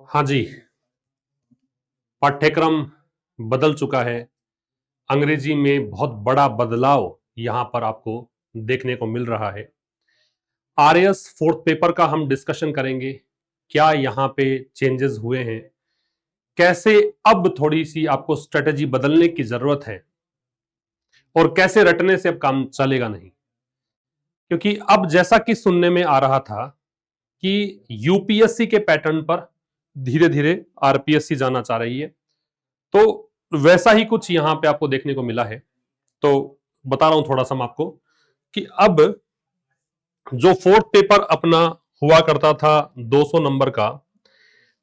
हाँ जी, पाठ्यक्रम बदल चुका है। अंग्रेजी में बहुत बड़ा बदलाव यहां पर आपको देखने को मिल रहा है। आरएएस फोर्थ पेपर का हम डिस्कशन करेंगे। क्या यहां पे चेंजेस हुए हैं, कैसे अब थोड़ी सी आपको स्ट्रेटेजी बदलने की जरूरत है और कैसे रटने से अब काम चलेगा नहीं। क्योंकि अब जैसा कि सुनने में आ रहा था कि यूपीएससी के पैटर्न पर धीरे धीरे आरपीएससी जाना चाह रही है, तो वैसा ही कुछ यहां पे आपको देखने को मिला है। तो बता रहा हूं थोड़ा सा मैं आपको कि अब जो फोर्थ पेपर अपना हुआ करता था 200 नंबर का,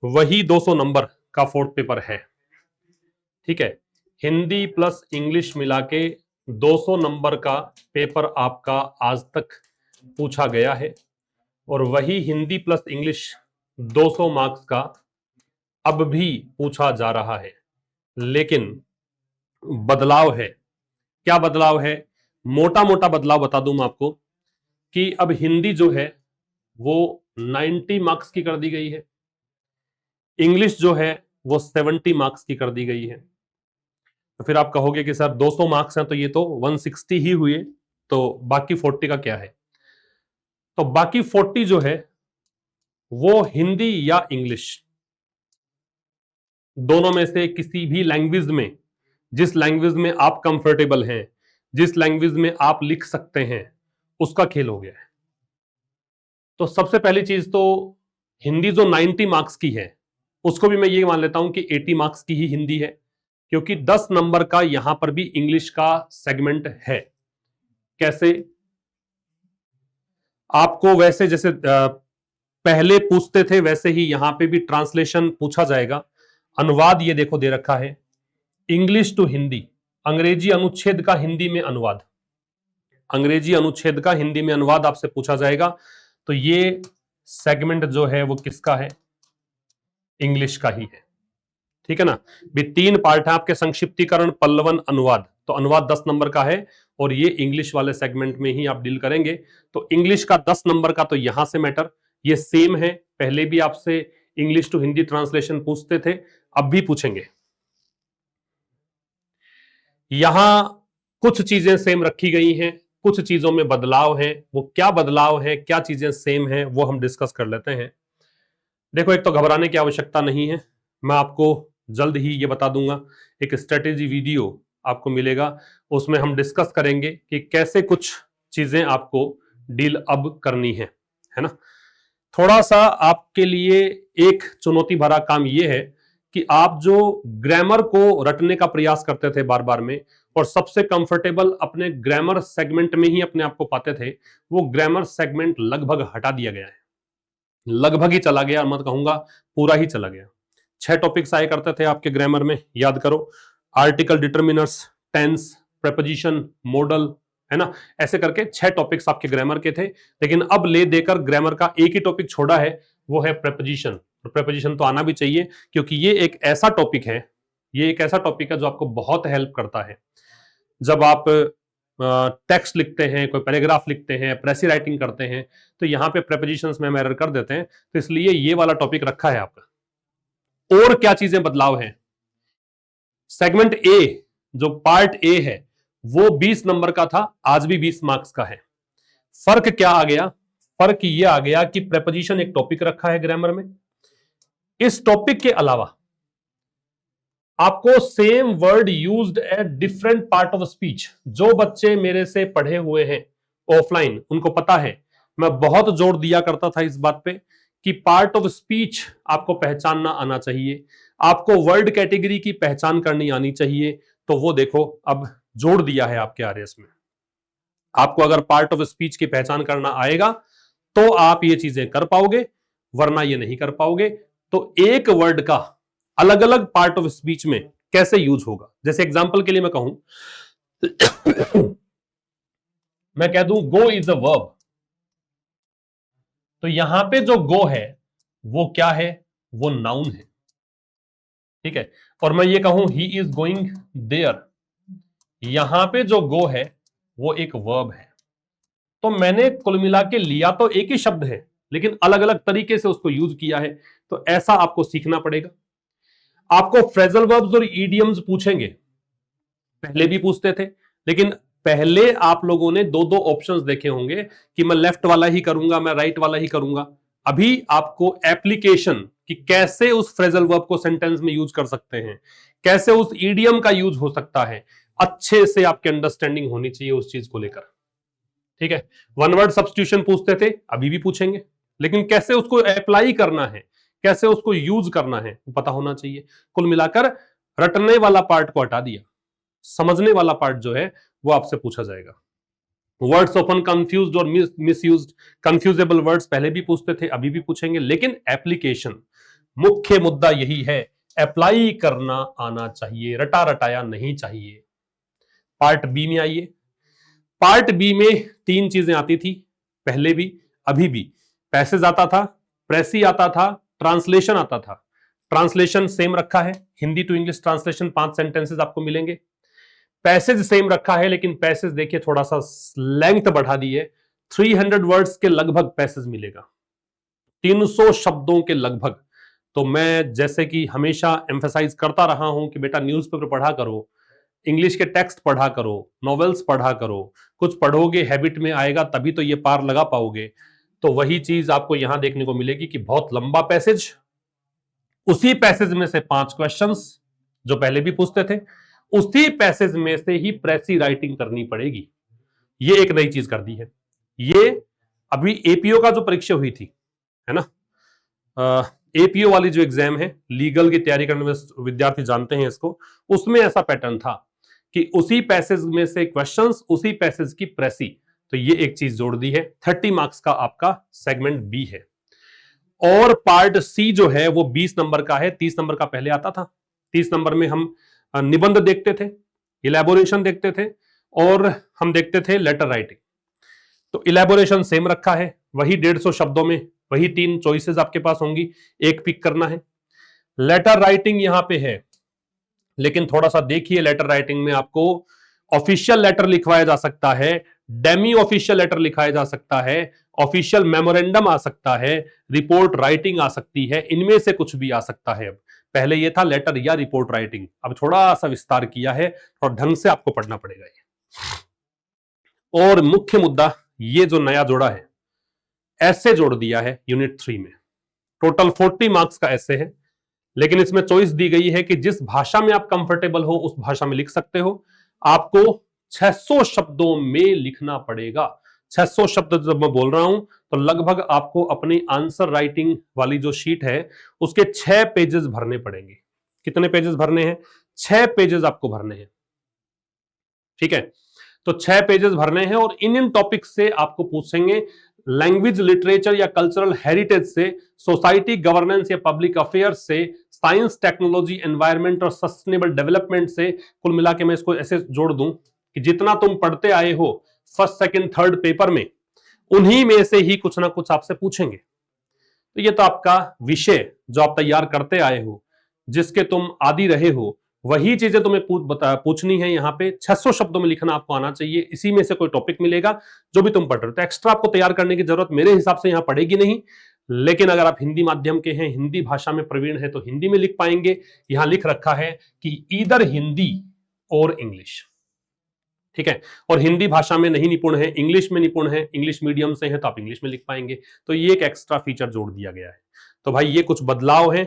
वही 200 नंबर का फोर्थ पेपर है। ठीक है, हिंदी प्लस इंग्लिश मिला के 200 नंबर का पेपर आपका आज तक पूछा गया है और वही हिंदी प्लस इंग्लिश 200 मार्क्स का अब भी पूछा जा रहा है। लेकिन बदलाव है। क्या बदलाव है? मोटा मोटा बदलाव बता दूं मैं आपको कि अब हिंदी जो है वो 90 मार्क्स की कर दी गई है, इंग्लिश जो है वो 70 मार्क्स की कर दी गई है। तो फिर आप कहोगे कि सर 200 मार्क्स हैं तो ये तो 160 ही हुए, तो बाकी 40 का क्या है? तो बाकी 40 जो है वो हिंदी या इंग्लिश दोनों में से किसी भी लैंग्वेज में, जिस लैंग्वेज में आप कंफर्टेबल हैं, जिस लैंग्वेज में आप लिख सकते हैं, उसका खेल हो गया है। तो सबसे पहली चीज तो हिंदी जो 90 मार्क्स की है उसको भी मैं ये मान लेता हूं कि 80 मार्क्स की ही हिंदी है, क्योंकि 10 नंबर का यहां पर भी इंग्लिश का सेगमेंट है। कैसे? आपको वैसे जैसे पहले पूछते थे वैसे ही यहां पे भी ट्रांसलेशन पूछा जाएगा। अनुवाद ये देखो दे रखा है, इंग्लिश टू हिंदी, अंग्रेजी अनुच्छेद का हिंदी में अनुवाद, अंग्रेजी अनुच्छेद का हिंदी में अनुवाद आपसे पूछा जाएगा। तो ये सेगमेंट जो है वो किसका है? इंग्लिश का ही है। ठीक है ना? भी 3 पार्ट है आपके, संक्षिप्तीकरण, पल्लवन, अनुवाद। तो अनुवाद 10 नंबर का है और ये इंग्लिश वाले सेगमेंट में ही आप डील करेंगे। तो इंग्लिश का 10 नंबर का तो यहां से मैटर, ये सेम है। पहले भी आपसे इंग्लिश टू हिंदी ट्रांसलेशन पूछते थे, अब भी पूछेंगे। यहां कुछ चीजें सेम रखी गई हैं, कुछ चीजों में बदलाव है। वो क्या बदलाव है, क्या चीजें सेम है, वो हम डिस्कस कर लेते हैं। देखो, एक तो घबराने की आवश्यकता नहीं है, मैं आपको जल्द ही ये बता दूंगा। एक स्ट्रेटेजी वीडियो आपको मिलेगा, उसमें हम डिस्कस करेंगे कि कैसे कुछ चीजें आपको डील अब करनी है ना? थोड़ा सा आपके लिए एक चुनौती भरा काम यह है कि आप जो ग्रामर को रटने का प्रयास करते थे बार बार में और सबसे कंफर्टेबल अपने ग्रामर सेगमेंट में ही अपने आप को पाते थे, वो ग्रामर सेगमेंट लगभग हटा दिया गया है। लगभग ही चला गया, मत कहूंगा पूरा ही चला गया। 6 टॉपिक्स आए करते थे आपके ग्रामर में, याद करो। Article, determiners, tense, preposition, modal, है ना? ऐसे करके 6 टॉपिक्स आपके ग्रामर के थे। लेकिन अब ले देकर ग्रामर का एक ही टॉपिक छोड़ा है, वो है प्रेपोजिशन। और प्रेपोजिशन तो आना भी चाहिए, क्योंकि ये एक ऐसा टॉपिक है, ये एक ऐसा टॉपिक है जो आपको बहुत हेल्प करता है जब आप टेक्स्ट लिखते हैं, कोई पैराग्राफ लिखते हैं, प्रेसी राइटिंग करते हैं, तो यहां पे प्रेपोजिशंस में हम एरर कर देते हैं। तो इसलिए ये वाला टॉपिक रखा है आपका। और क्या चीजें बदलाव है? सेगमेंट ए, जो पार्ट ए है, वो 20 नंबर का था, आज भी 20 मार्क्स का है। फर्क क्या आ गया? फर्क ये आ गया कि प्रेपोजिशन एक टॉपिक रखा है ग्रामर में। इस टॉपिक के अलावा आपको same word used at different part of speech, जो बच्चे मेरे से पढ़े हुए हैं ऑफलाइन उनको पता है, मैं बहुत जोर दिया करता था इस बात पे कि पार्ट ऑफ स्पीच आपको पहचानना आना चाहिए, आपको वर्ड कैटेगरी की पहचान करनी आनी चाहिए। तो वो देखो अब जोड़ दिया है आपके आरएस में। आपको अगर पार्ट ऑफ स्पीच की पहचान करना आएगा तो आप ये चीजें कर पाओगे, वरना ये नहीं कर पाओगे। तो एक वर्ड का अलग अलग पार्ट ऑफ स्पीच में कैसे यूज होगा, जैसे एग्जांपल के लिए मैं कहूं मैं कह दूं गो इज अ वर्ब, तो यहां पे जो गो है वो क्या है? वो नाउन है। ठीक है, और मैं ये कहूं ही इज गोइंग देयर, यहां पे जो गो है वो एक वर्ब है। तो मैंने कुल मिला के लिया तो एक ही शब्द है, लेकिन अलग अलग तरीके से उसको यूज किया है। तो ऐसा आपको सीखना पड़ेगा। आपको फ्रेजल वर्ब्स और ईडियम्स पूछेंगे, पहले भी पूछते थे, लेकिन पहले आप लोगों ने दो दो ऑप्शंस देखे होंगे कि मैं लेफ्ट वाला ही करूंगा, मैं राइट वाला ही करूंगा। अभी आपको एप्लीकेशन कि कैसे उस फ्रेजल वर्ब को सेंटेंस में यूज कर सकते हैं, कैसे उस ईडियम का यूज हो सकता है, अच्छे से आपकी अंडरस्टैंडिंग होनी चाहिए उस चीज को लेकर। ठीक है, वन वर्ड सब्स्टिट्यूशन पूछते थे, अभी भी पूछेंगे, लेकिन कैसे उसको अप्लाई करना है, कैसे उसको यूज करना है वो पता होना चाहिए। कुल मिलाकर रटने वाला पार्ट को हटा दिया, समझने वाला पार्ट जो है वो आपसे पूछा जाएगा। वर्ड्स ऑफन कंफ्यूज्ड और मिसयूज्ड, कंफ्यूजेबल वर्ड्स पहले भी पूछते थे, अभी भी पूछेंगे, लेकिन एप्लीकेशन मुख्य मुद्दा यही है, अप्लाई करना आना चाहिए, रटा रटाया नहीं चाहिए। पार्ट बी में आइए। पार्ट बी में तीन चीजें आती थी, पहले भी अभी भी। पैसेज आता था, प्रेसी आता था, ट्रांसलेशन आता था। ट्रांसलेशन सेम रखा है, Hindi to English translation 5 sentences आपको मिलेंगे। पैसेज सेम रखा है, लेकिन पैसेज देखिए थोड़ा सा लेंथ बढ़ा दी है, 300 वर्ड्स के लगभग पैसेज मिलेगा, 300 शब्दों के लगभग। तो मैं जैसे कि हमेशा एम्फेसाइज करता रहा हूं कि बेटा न्यूज़पेपर पढ़ा करो, इंग्लिश के टेक्स्ट पढ़ा करो, नॉवेल्स पढ़ा करो, कुछ पढ़ोगे हैबिट में आएगा तभी तो ये पार लगा पाओगे। तो वही चीज आपको यहां देखने को मिलेगी कि बहुत लंबा पैसेज, उसी पैसेज में से 5 क्वेश्चंस जो पहले भी पूछते थे, उसी पैसेज में से ही प्रेसी राइटिंग करनी पड़ेगी। ये एक नई चीज कर दी है। ये अभी एपीओ का जो परीक्षा हुई थी, है ना, एपीओ वाली जो एग्जाम है, लीगल की तैयारी करने में विद्यार्थी जानते हैं इसको, उसमें ऐसा पैटर्न था कि उसी पैसेज में से क्वेश्चंस, उसी पैसेज की प्रेसी। तो ये एक चीज जोड़ दी है। 30 मार्क्स का आपका सेगमेंट बी है। और पार्ट सी जो है वो 20 नंबर का है, 30 नंबर का पहले आता था। 30 नंबर में हम निबंध देखते थे, इलेबोरेशन देखते थे, और हम देखते थे लेटर राइटिंग। तो इलेबोरेशन सेम रखा है, वही 150 शब्दों में वही 3 चॉइसेस आपके पास होंगी, एक पिक करना है। लेटर राइटिंग यहां पे है, लेकिन थोड़ा सा देखिए, लेटर राइटिंग में आपको ऑफिशियल लेटर लिखवाया जा सकता है, डेमी ऑफिशियल लेटर लिखाया जा सकता है, ऑफिशियल मेमोरेंडम आ सकता है, रिपोर्ट राइटिंग आ सकती है, इनमें से कुछ भी आ सकता है। अब पहले ये था लेटर या रिपोर्ट राइटिंग, अब थोड़ा सा विस्तार किया है और ढंग से आपको पढ़ना पड़ेगा ये। और मुख्य मुद्दा ये जो नया जोड़ा है, ऐसे जोड़ दिया है यूनिट 3 में। टोटल 40 मार्क्स का ऐसे है, लेकिन इसमें चॉइस दी गई है कि जिस भाषा में आप कंफर्टेबल हो उस भाषा में लिख सकते हो। आपको 600 शब्दों में लिखना पड़ेगा। 600 शब्द जब मैं बोल रहा हूं तो लगभग आपको अपनी आंसर राइटिंग वाली जो शीट है उसके 6 पेजेस भरने पड़ेंगे। कितने पेजेस भरने हैं? 6 पेजेस आपको भरने हैं। ठीक है, तो 6 पेजेस भरने हैं और इन टॉपिक से आपको पूछेंगे। लैंग्वेज, लिटरेचर या कल्चरल हेरिटेज से, सोसाइटी गवर्नेंस या पब्लिक अफेयर्स से, साइंस, टेक्नोलॉजी, एनवायरमेंट और सस्टेनेबल डेवलपमेंट से। कुल मिला के मैं इसको ऐसे जोड़ दूं कि जितना तुम पढ़ते आए हो फर्स्ट, सेकंड, थर्ड पेपर में, उन्हीं में से ही कुछ ना कुछ आपसे पूछेंगे। तो ये तो आपका विषय जो आप तैयार करते आए हो, जिसके तुम आदी रहे हो, वही चीजें तुम्हें पूछनी है। यहाँ पे 600 शब्दों में लिखना आपको आना चाहिए। इसी में से कोई टॉपिक मिलेगा जो भी तुम पढ़ रहे हो, तो एक्स्ट्रा आपको तैयार करने की जरूरत मेरे हिसाब से यहाँ पड़ेगी नहीं। लेकिन अगर आप हिंदी माध्यम के हैं, हिंदी भाषा में प्रवीण है, तो हिंदी में लिख पाएंगे। यहां लिख रखा है कि ईदर हिंदी और इंग्लिश। ठीक है, और हिंदी भाषा में नहीं निपुण है, इंग्लिश में निपुण है, इंग्लिश मीडियम से है तो आप इंग्लिश में लिख पाएंगे। तो ये एक एक्स्ट्रा फीचर जोड़ दिया गया है। तो भाई ये कुछ बदलाव है,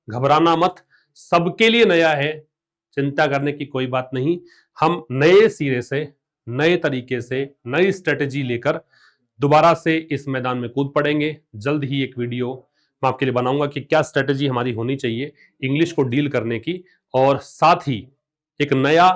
घबराना मत, सबके लिए नया है, चिंता करने की कोई बात नहीं। हम नए सिरे से, नए तरीके से, नई स्ट्रेटेजी लेकर दोबारा से इस मैदान में कूद पड़ेंगे। जल्द ही एक वीडियो मैं आपके लिए बनाऊंगा कि क्या स्ट्रेटेजी हमारी होनी चाहिए इंग्लिश को डील करने की, और साथ ही एक नया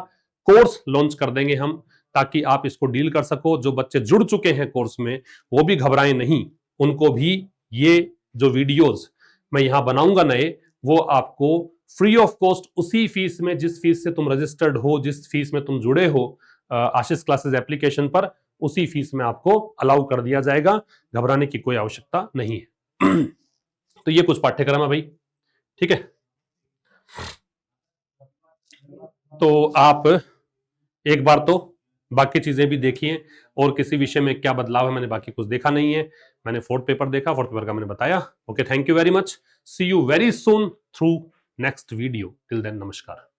कोर्स लॉन्च कर देंगे हम, ताकि आप इसको डील कर सको। जो बच्चे जुड़ चुके हैं कोर्स में वो भी घबराएं नहीं, उनको भी ये जो वीडियोस मैं यहां बनाऊंगा नए, वो आपको फ्री ऑफ कॉस्ट, उसी फीस में जिस फीस से तुम रजिस्टर्ड हो, जिस फीस में तुम जुड़े हो आशीष क्लासेस एप्लीकेशन पर, उसी फीस में आपको अलाउ कर दिया जाएगा। घबराने की कोई आवश्यकता नहीं है। तो ये कुछ पाठ्यक्रम है भाई, ठीक है। तो आप एक बार तो बाकी चीजें भी देखिए और किसी विषय में क्या बदलाव है मैंने बाकी कुछ देखा नहीं है। मैंने फोर्थ पेपर देखा, फोर्थ पेपर का मैंने बताया। Okay, thank you very much, see you very soon through next video. Till then, नमस्कार।